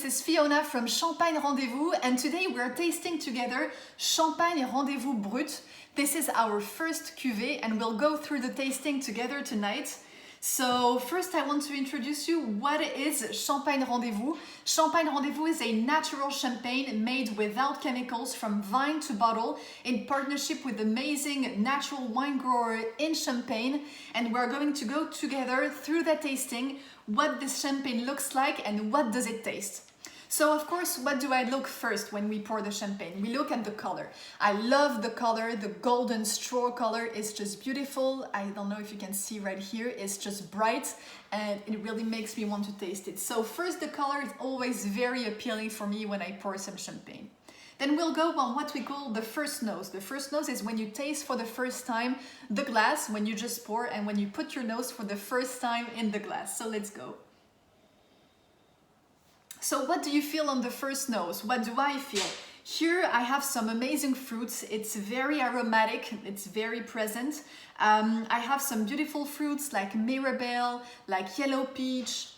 is Fiona from Champagne Rendez-Vous, and today we're tasting together Champagne Rendez-Vous Brut. This is our first cuvée and we'll go through the tasting together tonight. So first I want to introduce you what is Champagne Rendez-Vous. Champagne Rendez-Vous is a natural champagne made without chemicals from vine to bottle in partnership with amazing natural wine grower in Champagne, and we're going to go together through the tasting what this champagne looks like and what does it taste. So of course, what do I look first when we pour the champagne? We look at the color. I love the color. The golden straw color is just beautiful. I don't know if you can see right here. It's just bright and it really makes me want to taste it. So first, the color is always very appealing for me when I pour some champagne. Then we'll go on what we call the first nose. The first nose is when you taste for the first time the glass, when you just pour and when you put your nose for the first time in the glass. So let's go. So what do you feel on the first nose? What do I feel? Here I have some amazing fruits. It's very aromatic, it's very present. I have some beautiful fruits like mirabelle, like yellow peach.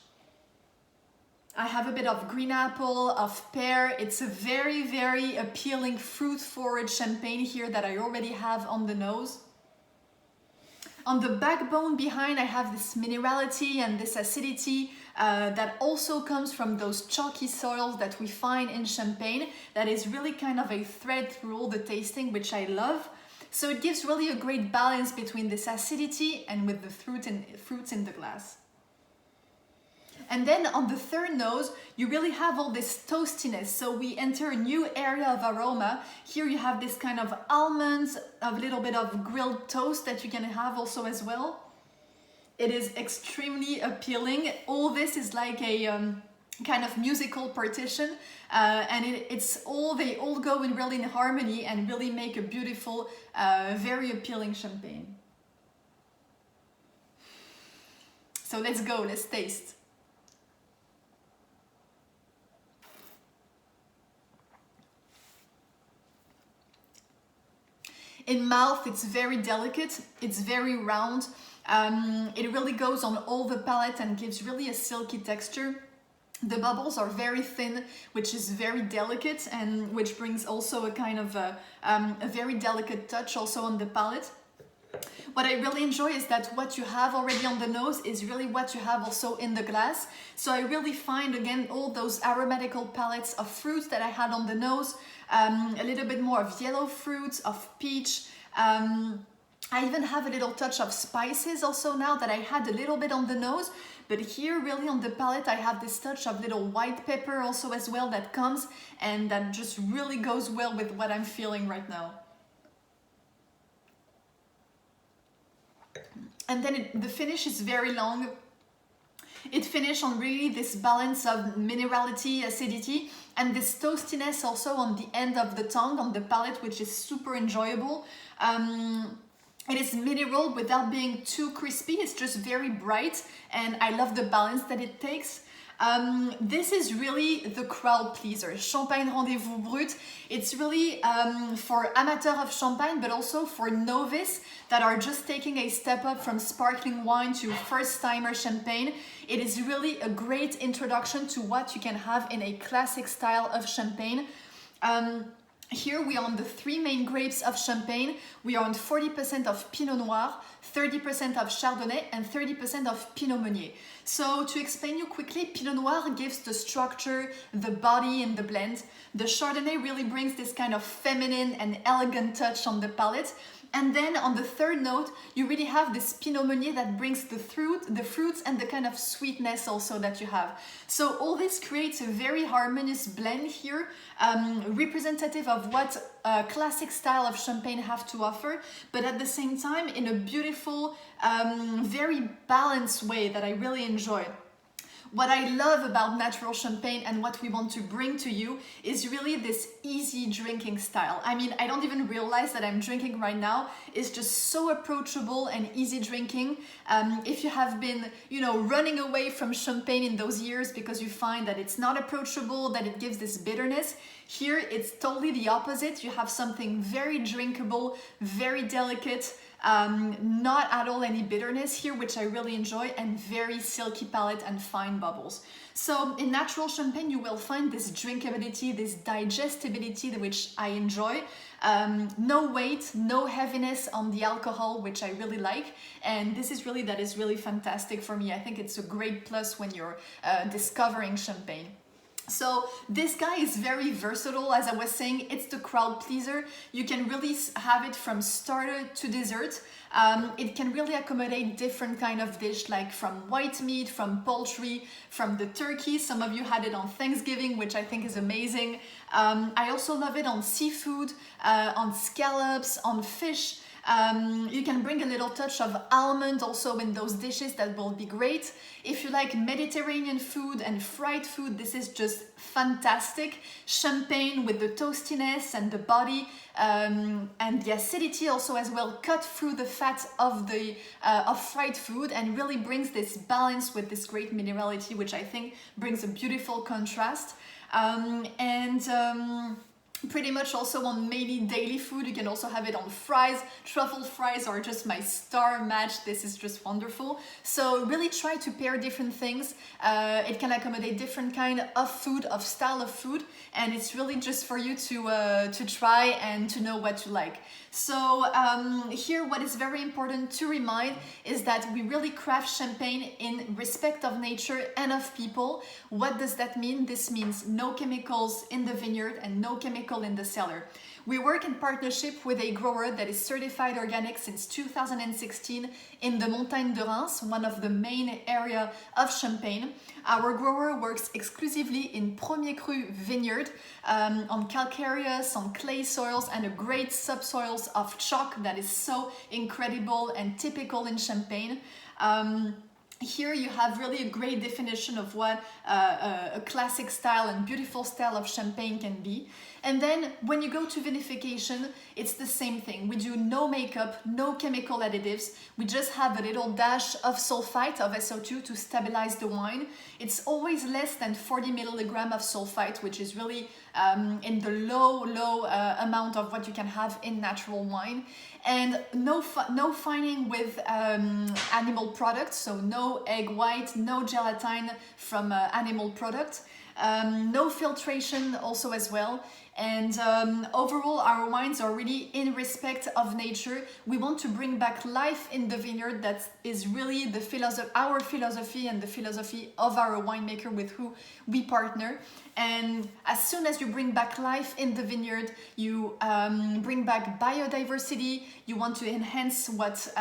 I have a bit of green apple, of pear. It's a very, very appealing fruit-forward champagne here that I already have on the nose. On the backbone behind, I have this minerality and this acidity that also comes from those chalky soils that we find in Champagne. That is really kind of a thread through all the tasting, which I love. So it gives really a great balance between this acidity and with the fruits in the glass. And then on the third nose, you really have all this toastiness. So we enter a new area of aroma. Here you have this kind of almonds, a little bit of grilled toast that you can have also as well. It is extremely appealing. All this is like a kind of musical partition, and they all go in really in harmony and really make a beautiful, very appealing champagne. So let's go, let's taste. In mouth, it's very delicate, it's very round. It really goes on all the palate and gives really a silky texture. The bubbles are very thin, which is very delicate and which brings also a kind of a very delicate touch also on the palate. What I really enjoy is that what you have already on the nose is really what you have also in the glass. So I really find again all those aromatical palettes of fruits that I had on the nose, a little bit more of yellow fruits, of peach. I even have a little touch of spices also now that I had a little bit on the nose, but here really on the palate I have this touch of little white pepper also as well that comes and that just really goes well with what I'm feeling right now. And then the finish is very long. It finishes on really this balance of minerality, acidity, and this toastiness also on the end of the tongue, on the palate, which is super enjoyable. It is mineral without being too crispy. It's just very bright, and I love the balance that it takes. This is really the crowd pleaser. Champagne Rendez-Vous Brut. It's really for amateurs of champagne, but also for novice that are just taking a step up from sparkling wine to first-timer champagne. It is really a great introduction to what you can have in a classic style of champagne. Here we are on the three main grapes of Champagne. We are on 40% of Pinot Noir, 30% of Chardonnay, and 30% of Pinot Meunier. So to explain you quickly, Pinot Noir gives the structure, the body in the blend. The Chardonnay really brings this kind of feminine and elegant touch on the palate. And then on the third note, you really have this Pinot Meunier that brings the fruits and the kind of sweetness also that you have. So all this creates a very harmonious blend here, representative of what a classic style of champagne have to offer, but at the same time in a beautiful, very balanced way that I really enjoy. What I love about natural champagne and what we want to bring to you is really this easy drinking style. I mean, I don't even realize that I'm drinking right now. It's just so approachable and easy drinking. If you have been, running away from champagne in those years because you find that it's not approachable, that it gives this bitterness, here it's totally the opposite. You have something very drinkable, very delicate, Not at all any bitterness here, which I really enjoy, and very silky palate and fine bubbles. So in natural champagne, you will find this drinkability, this digestibility, which I enjoy. No weight, no heaviness on the alcohol, which I really like. And that is really fantastic for me. I think it's a great plus when you're discovering champagne. So this guy is very versatile. As I was saying, it's the crowd pleaser. You can really have it from starter to dessert. It can really accommodate different kind of dish, like from white meat, from poultry, from the turkey. Some of you had it on Thanksgiving, which I think is amazing. I also love it on seafood, on scallops, on fish. You can bring a little touch of almond also in those dishes. That will be great. If you like Mediterranean food and fried food, this is just fantastic. Champagne with the toastiness and the body and the acidity also as well, cut through the fat of the of fried food, and really brings this balance with this great minerality, which I think brings a beautiful contrast. Pretty much also on maybe daily food. You can also have it on fries. Truffle fries are just my star match. This is just wonderful. So really try to pair different things. It can accommodate different kind of food, of style of food, and it's really just for you to try and to know what you like. So here what is very important to remind is that we really craft champagne in respect of nature and of people. What does that mean? This means no chemicals in the vineyard and no chemical in the cellar. We work in partnership with a grower that is certified organic since 2016 in the Montagne de Reims, one of the main area of Champagne. Our grower works exclusively in Premier Cru vineyard, on calcareous, on clay soils, and a great subsoils of chalk that is so incredible and typical in Champagne. Here you have really a great definition of what a classic style and beautiful style of champagne can be. And then when you go to vinification, it's the same thing. We do no makeup, no chemical additives. We just have a little dash of sulfite, of SO2, to stabilize the wine. It's always less than 40 milligrams of sulfite, which is really in the low amount of what you can have in natural wine. And no fining with animal products, so no egg white, no gelatin from animal product, no filtration also as well. And overall, our wines are really in respect of nature. We want to bring back life in the vineyard. That is really the our philosophy and the philosophy of our winemaker with who we partner. And as soon as you bring back life in the vineyard, you bring back biodiversity. You want to enhance what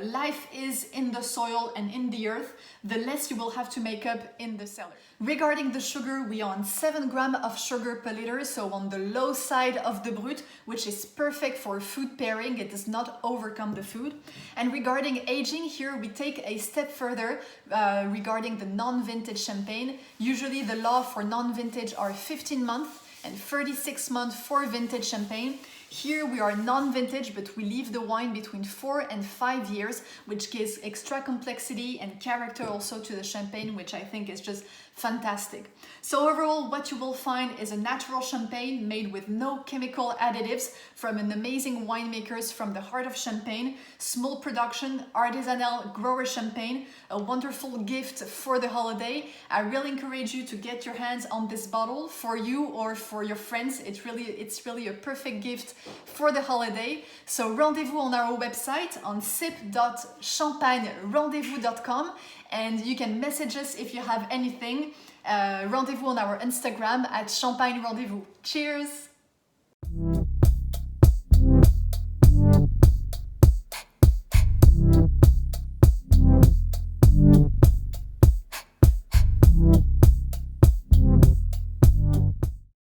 life is in the soil and in the earth, the less you will have to make up in the cellar. Regarding the sugar, we are on 7 grams of sugar per liter, so on the low side of the Brut, which is perfect for food pairing. It does not overcome the food. And regarding aging, here we take a step further regarding the non-vintage champagne. Usually the law for non-vintage are 15 months and 36 months for vintage champagne. Here we are non-vintage, but we leave the wine between 4 and 5 years, which gives extra complexity and character also to the champagne, which I think is just fantastic. So overall, what you will find is a natural champagne made with no chemical additives from an amazing winemakers from the heart of Champagne, small production, artisanal grower champagne, a wonderful gift for the holiday. I really encourage you to get your hands on this bottle for you or for your friends. It's really a perfect gift for the holiday. So rendezvous on our website on sip.champagnerendezvous.com, and you can message us if you have anything. Rendezvous on our Instagram at Champagne Rendezvous. Cheers!